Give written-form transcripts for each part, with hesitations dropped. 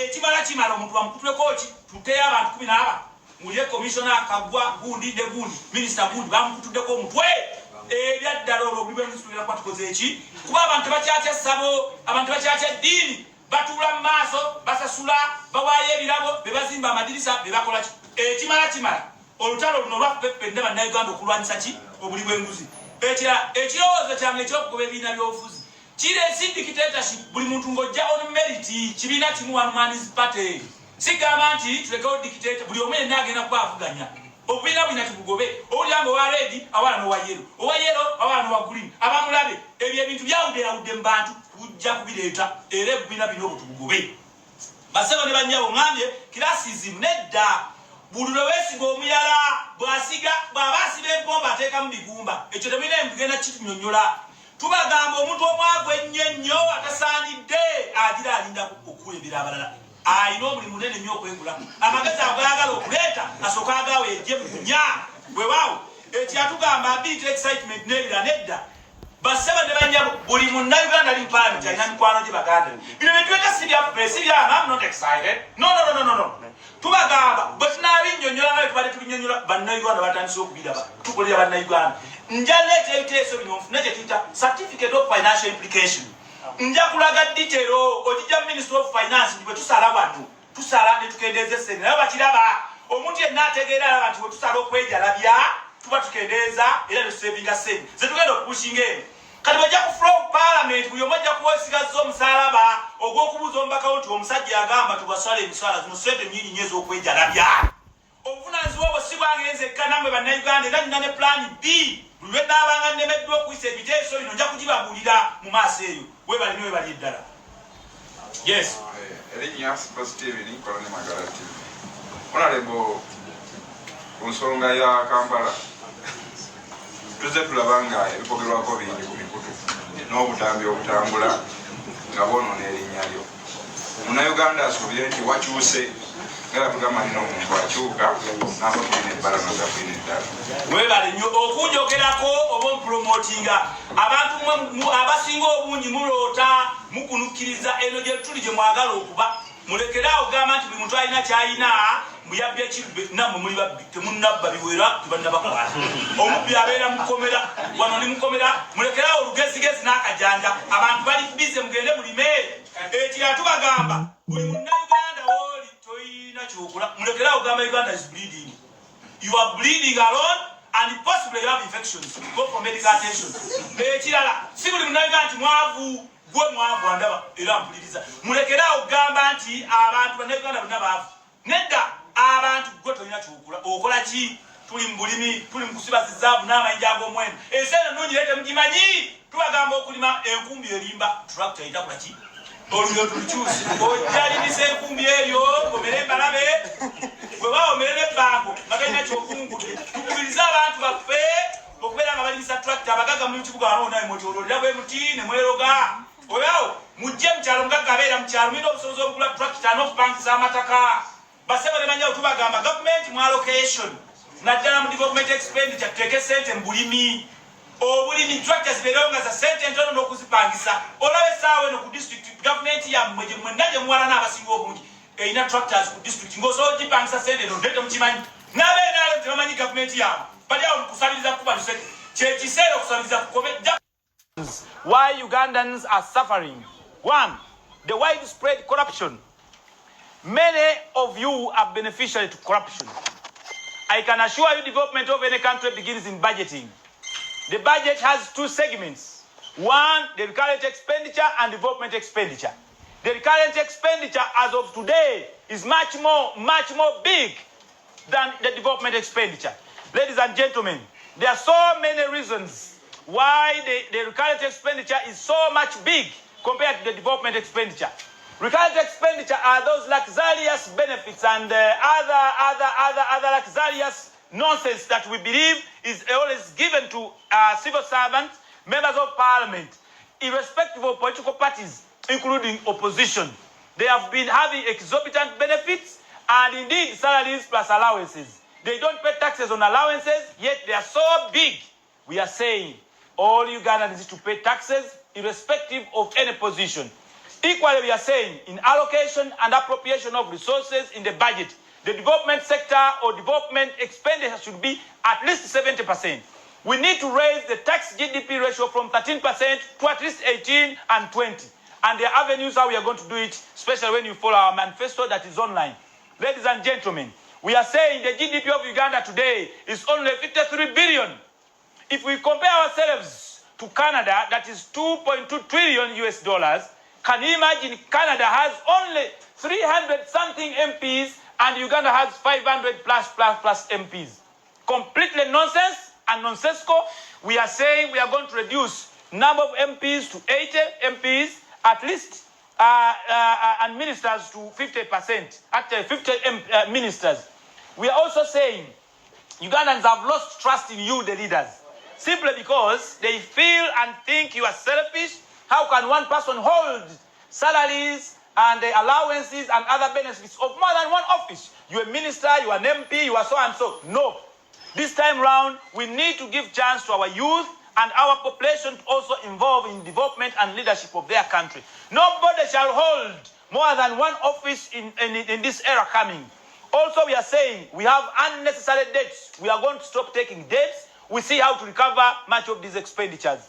ekimala kimala omuntu bamukutuleko ki tuteyo abantu 14 mulye commissioner Kagwa gundi ne gundi minister gundi bamukutuddeko omutwe ebyaddala olwo buli bwemusubira kwatukoze eki kuba abantu bakyakya ssabo abantu bakyakya eddiini batuula mu maaso basasula bawaayo ebirabo bebazimba amadirisa bebakola ki ekimala kimala olutalo luno lwaffeffe bannayuganda okulwanyisa ki obuli bw'enguzi ekirowoozo kyange ekyokugoba ebibiina by'obufuzi kireesi dictatorship buli muntu ng'ojja on merit kibiina kimu one man's party sigamba nti tulekewo dictator buli omu yenna agenda kuba avuganya obubiina bwina tubugobe owulyanga owa redi awala n'owa yero awala n'owa green abamulabe ebyo ebintu byawudderawudde mu bantu tujja kubireeta era ebibiina bino obwo tubugobe basebo ne bannyabo ngambye kirasizimu nedda buli lwe weesiga omuyala bw'aba asiba empomba ateekamu bigumba ekyo temulina emugenda kitunyonnyola tubagamba omuntu omwavu ennyo ennyo atasaanidde agira alinda okukulembera abalala ayina omulimu munene nnyo okwengulamu amagezi agayagala okuleeta asooka agawe ejje munya bwewaawo ekyatugamba abiyita excitement n'ebira nedda baseba ne bannyabo buli munnayuganda ali mpalamenti alina mikwano gye baganda bino byetweta sibyama I'm not excited no tubagamba bwe tunabinnyonnyola nga tubadde tubinnyonnyola bannayuganda batandise okubiraba tukolera bannayuganda nja leeta ebiteeso bino nfune kye tuyita certificate of financial implication nja kulaga ditero ojija minister of finance bwe tusala wano tusala ne tukendeeza essente naye bakiraba omuntu yenna ategeera alaba nti bwe tusala okwejalabya tuba tukendeeza era ne tusevinga ssente ze tugenda okupushinga eno kati bwajja ku floor of parliament buli omu ajja kuwesigazza omusalaba ogw'okubuuza omubakawo nti omusajja yagamba tubasala emisala zino ssente nnyingi nnyo ez'okwejalabya obuvunaanyizibwa obwo si bwange nzekka nammwe bannayuganda era nina ne plan B buli lwe nnaabanga nnemeddwa okuyisa ebiteeso bino nja kugibabuulira mu maaso eyo webali ne webali eddala yes erinnya Steve Nkola ne Magala TV Honorable ku nsonga ya Kampala tuzze tulaba nga ebikogerwako bingi ku mikutu n'obutambi obutambula nga bwonoona erinnya lyo munnayuganda asuubire nti wakyuse nga tugamba nina omuntu akyuka naaba tulina ebbalama za kulina eddala webale nnyo okunjogerako oba omupromotinga abantu abasinga obungi muloota mukunukkiriza eno gye tuli gye mwagala okuba mulekeraawo gamba nti buli muntu alina kyalina muyabya kirube nammwe muli babbi temunnabba biwera tebannabakwata omubbi abeera mukomera wano ni mukomera mulekeraawo olugezigezi n'akajanja abantu bali bize mugende mulime ekira tubagamba buli munnayuganda wooli toyina kyokola mulekeraawo gamba Uganda is bleeding you are bleeding alone and possibly you have infections go for medical attention ekirala si buli munnayuganda nti mwavu gwe mwavu andaba era mpuliriza mulekeraawo gamba nti abantu bannayuganda bonna baavu nedda abantu gwe tolina kyokula okola ki tuli mu bulimi tuli mu kusiba zizaabu n'amayinja ag'omuwendo enseeno nnungi leete mugimanyi tubagamba okulima enkumbi erimba tractor eitakola ki olulyo tulukyusi ojalimisa enkumbi eryo omere embalabe bwe baomere n'ebbango nga galina kyokungudde tukubiriza abantu baffe okubeera nga balimisa tractor abagaga mu kibuga wanonaye mwetololera bwe muti ne mweroga oyawo mujje mukyalo mugagga abeera mukyalo mulina obusobozi obugula tractor n'okupangisa amataka basebo ne banyawo tubagamba gavumenti mu allocation naddala mu development expenditure tuteeke ssente mu bulimi obulimi tractor zibeerewo nga za ssente entono n'okuzipangisa olaba essaawa eno ku district gavumenti yammwe gye mwenna gye muwala n'abasinga obungi erina tractors ku district ng'osobola ogipangisa ssente eno nde temukimanyi n'abeeraalo tebamanyi gavumenti yammwe bali awo mukusabiriza kukuba luseke kyekiseera okusabiriza kukome. Why Ugandans are suffering? One, the widespread corruption. Many of you are beneficiary to corruption. I can assure you development of any country begins in budgeting. The budget has two segments. One, the recurrent expenditure and development expenditure. The recurrent expenditure as of today is much more big than the development expenditure. Ladies and gentlemen, there are so many reasons why the recurrent expenditure is so much big compared to the development expenditure. Recurrent expenditure are those luxurious benefits and other luxurious nonsense that we believe is always given to civil servants, members of parliament, irrespective of political parties, including opposition. They have been having exorbitant benefits and indeed salaries plus allowances. They don't pay taxes on allowances, yet they are so big. We are saying all Ugandans need to pay taxes irrespective of any position. Equally, we are saying in allocation and appropriation of resources in the budget, the development sector or development expenditure should be at least 70%. We need to raise the tax GDP ratio from 13% to at least 18 and 20. And there are avenues how we are going to do it, especially when you follow our manifesto that is online. Ladies and gentlemen, we are saying the GDP of Uganda today is only 53 billion. If we compare ourselves to Canada, that is 2.2 trillion US dollars, can you imagine Canada has only 300 something MPs and Uganda has 500 plus MPs. Completely nonsense and nonsensical. We are saying we are going to reduce number of MPs to 80 MPs, at least, and ministers to 50%, actually 50 ministers. We are also saying Ugandans have lost trust in you, the leaders, simply because they feel and think you are selfish. How can one person hold salaries and the allowances and other benefits of more than one office? You're a minister, you are an MP, you are so and so. No. This time round, we need to give chance to our youth and our population to also involve in development and leadership of their country. Nobody shall hold more than one office in this era coming. Also, we are saying we have unnecessary debts. We are going to stop taking debts. We see how to recover much of these expenditures.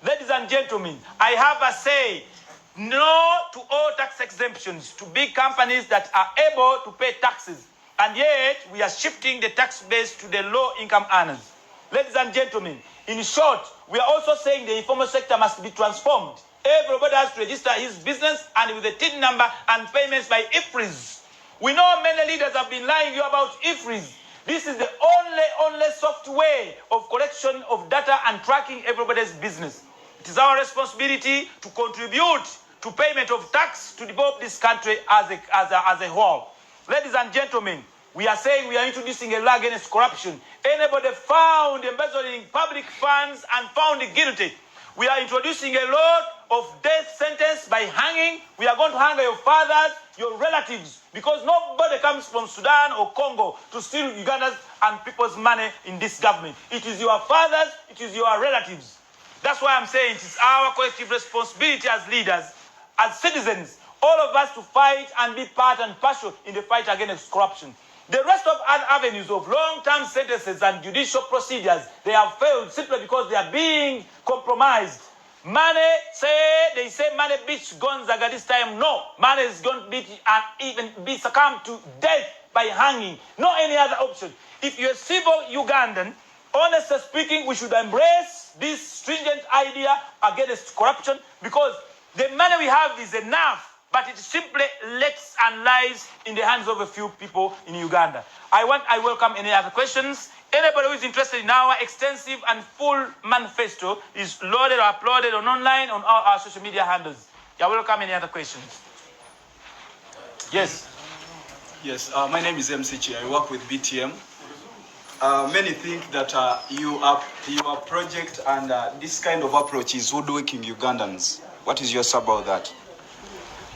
Ladies and gentlemen, I have a say, no to all tax exemptions to big companies that are able to pay taxes. And yet, we are shifting the tax base to the low-income earners. Ladies and gentlemen, in short, we are also saying the informal sector must be transformed. Everybody has to register his business and with a TIN number and payments by IFRIS. We know many leaders have been lying you about IFRIS. This is the only soft way of collection of data and tracking everybody's business. It is our responsibility to contribute to payment of tax to develop this country as a whole. Ladies and gentlemen, we are saying we are introducing a law against corruption. Anybody found embezzling public funds and found guilty, we are introducing a law of death sentence by hanging. We are going to hang your fathers, your relatives, because nobody comes from Sudan or Congo to steal Uganda's and people's money in this government. It is your fathers, it is your relatives. That's why I'm saying it is our collective responsibility as leaders, as citizens, all of us to fight and be part and parcel in the fight against corruption. The rest of other avenues of long-term sentences and judicial procedures, they have failed simply because they are being compromised. They say money beats Gonzaga this time. No, money is going to beat and even be succumbed to death by hanging. No any other option. If you're a civil Ugandan, honestly speaking, we should embrace this stringent idea against corruption because the money we have is enough, but it simply lets and lies in the hands of a few people in Uganda. I welcome any other questions. Anybody who is interested in our extensive and full manifesto is loaded or uploaded online on all our social media handles. You're welcome. Any other questions? Yes. Yes, my name is MCG. I work with BTM. Many think that your project and this kind of approach is hoodwinking Ugandans. What is your say about that?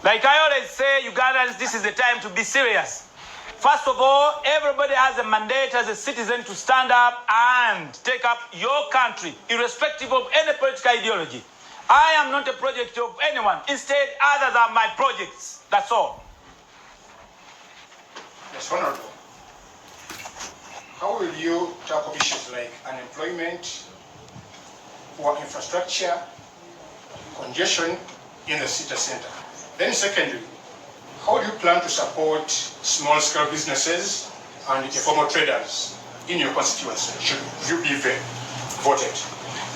Like I always say, Ugandans, this is the time to be serious. First of all, everybody has a mandate as a citizen to stand up and take up your country, irrespective of any political ideology. I am not a project of anyone. Instead, others are my projects. That's all. Yes, Honorable. How will you tackle issues like unemployment, poor infrastructure, congestion in the city center? Then secondly, how do you plan to support small-scale businesses and informal traders in your constituency? Should you be voted?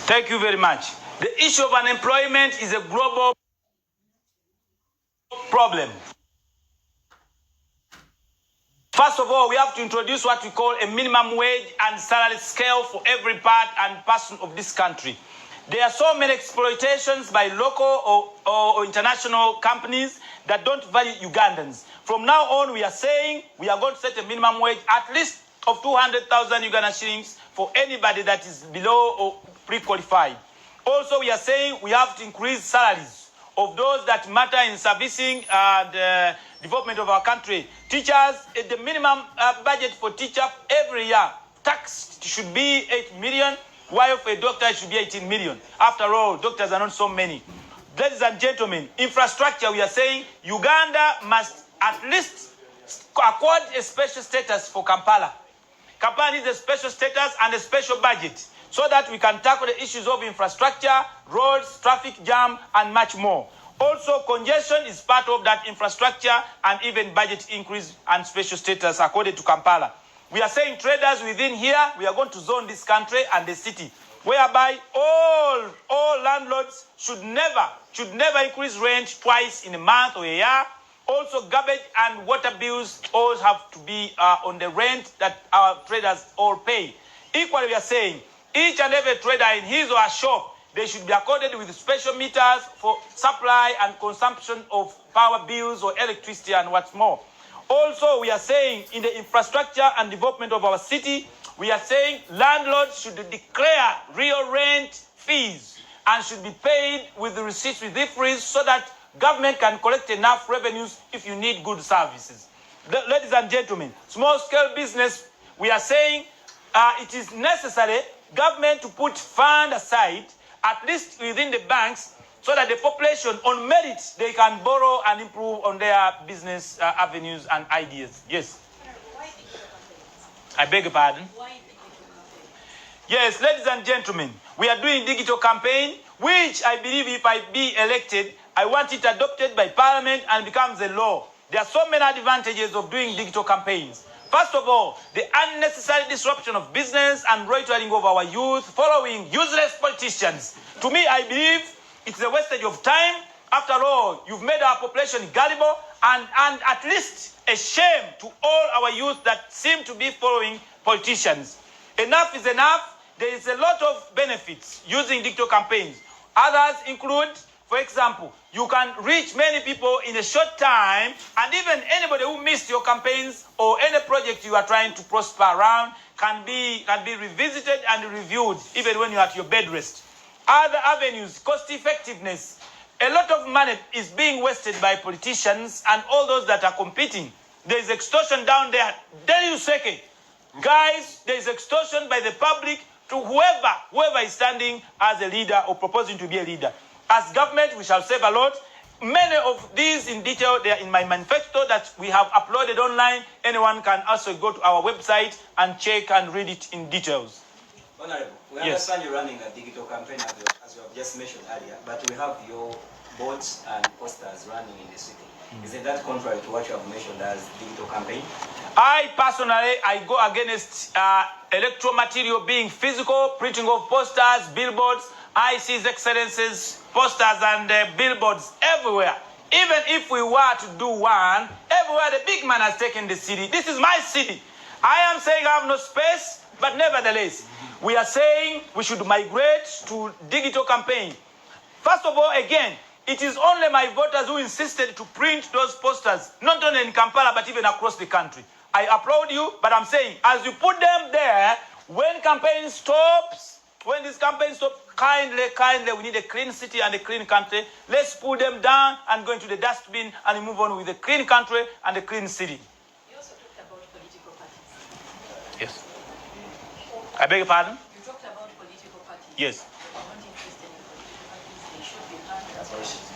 Thank you very much. The issue of unemployment is a global problem. First of all, we have to introduce what we call a minimum wage and salary scale for every part and person of this country. There are so many exploitations by local or international companies that don't value Ugandans. From now on, we are saying we are going to set a minimum wage at least of 200,000 Ugandan shillings for anybody that is below or pre-qualified. Also, we are saying we have to increase salaries of those that matter in servicing the development of our country. Teachers, the minimum budget for teacher every year, tax should be 8 million. While for a doctor, it should be 18 million. After all, doctors are not so many. ladies and gentlemen, infrastructure, we are saying Uganda must at least accord a special status for Kampala. Kampala needs a special status and a special budget so that we can tackle the issues of infrastructure, roads, traffic jam, and much more. Also, congestion is part of that infrastructure and even budget increase and special status according to Kampala. We are saying traders within here, we are going to zone this country and the city, whereby all landlords should never increase rent twice in a month or a year. Also, garbage and water bills all have to be on the rent that our traders all pay. Equally, we are saying each and every trader in his or her shop, they should be accorded with special meters for supply and consumption of power bills or electricity and what's more. Also, we are saying in the infrastructure and development of our city, we are saying landlords should declare real rent fees and should be paid with the receipts with difference so that government can collect enough revenues if you need good services. Ladies and gentlemen, small-scale business, we are saying it is necessary government to put fund aside, at least within the banks, so that the population, on merit, they can borrow and improve on their business avenues and ideas. Yes? I beg your pardon? Yes, ladies and gentlemen, we are doing digital campaign, which I believe if I be elected, I want it adopted by Parliament and becomes a law. There are so many advantages of doing digital campaigns. First of all, the unnecessary disruption of business and loitering of our youth following useless politicians. To me, I believe it's a wastage of time. After all, you've made our population gullible and at least a shame to all our youth that seem to be following politicians. Enough is enough. There is a lot of benefits using digital campaigns. Others include, for example, you can reach many people in a short time, and even anybody who missed your campaigns or any project you are trying to prosper around can be revisited and reviewed even when you're at your bed rest. Other avenues, cost effectiveness. A lot of money is being wasted by politicians and all those that are competing. There is extortion down there. Guys, there is extortion by the public to whoever is standing as a leader or proposing to be a leader. As government, we shall save a lot. Many of these in detail, they are in my manifesto that we have uploaded online. Anyone can also go to our website and check and read it in details. Honorable, we understand you're running a digital campaign as you have just mentioned earlier, but we have your boards and posters running in the city. Isn't that contrary to what you have mentioned as digital campaign? I personally, I go against electoral material being physical, printing of posters, billboards. I see His Excellency's posters and billboards everywhere. Even if we were to do one, everywhere the big man has taken the city. This is my city. I am saying I have no space, but nevertheless, we are saying we should migrate to digital campaign. First of all, again, it is only my voters who insisted to print those posters, not only in Kampala, but even across the country. I applaud you, but I'm saying, as you put them there, when campaign stops, when this campaign stops, kindly, we need a clean city and a clean country. Let's put them down and go into the dustbin and move on with a clean country and a clean city. You also talked about political parties. Yes. I beg your pardon? You talked about political parties. Yes. You're not interested in political parties. They should be banned.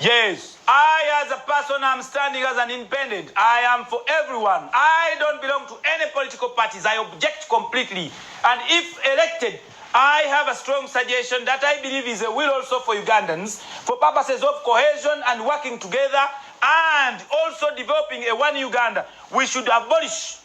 Yes. I, as a person, I'm standing as an independent. I am for everyone. I don't belong to any political parties. I object completely. And if elected, I have a strong suggestion that I believe is a will also for Ugandans for purposes of cohesion and working together and also developing a one Uganda. We should abolish,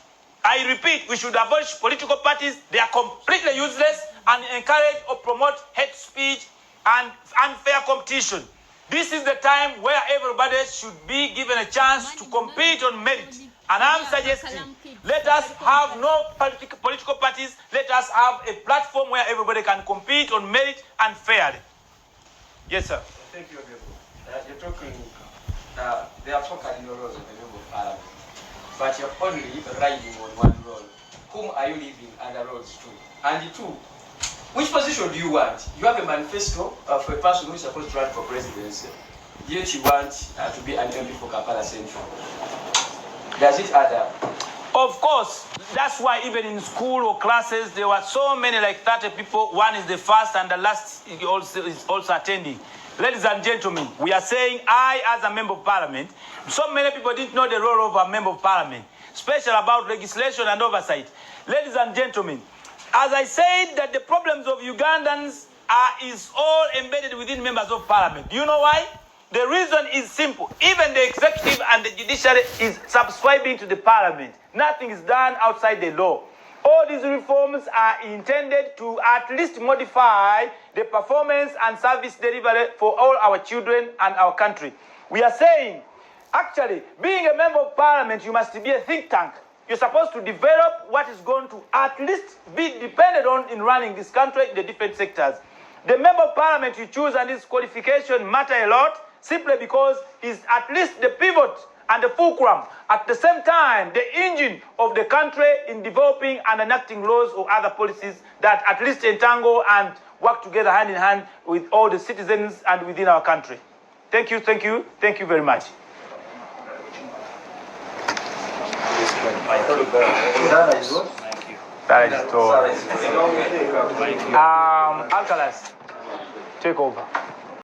I repeat, we should abolish political parties. They are completely useless and encourage or promote hate speech and unfair competition. This is the time where everybody should be given a chance to compete on merit. And I'm suggesting, let us have no political parties. Let us have a platform where everybody can compete on merit and fairly. Yes, sir. Thank you, Honorable. You're talking, they are talking your roles of the member of Parliament, but you're only riding on one role. Whom are you leaving under roles to? And two, which position do you want? You have a manifesto for a person who is supposed to run for presidency, yet you want to be an MP for Kampala Central. Does it add up? Of course. That's why even in school or classes, there were so many, like 30 people. One is the first and the last is also attending. Ladies and gentlemen, we are saying I, as a member of parliament, so many people didn't know the role of a member of parliament, especially about legislation and oversight. Ladies and gentlemen, as I said that the problems of Ugandans is all embedded within members of parliament. Do you know why? The reason is simple. Even the executive and the judiciary is subscribing to the parliament. Nothing is done outside the law. All these reforms are intended to at least modify the performance and service delivery for all our children and our country. We are saying, actually, being a member of parliament, you must be a think tank. You're supposed to develop what is going to at least be depended on in running this country in the different sectors. The member of parliament you choose and his qualification matter a lot, simply because he's at least the pivot and the fulcrum, at the same time, the engine of the country in developing and enacting laws or other policies that at least entangle and work together hand in hand with all the citizens and within our country. Thank you, thank you, thank you very much. Alcalas, take over.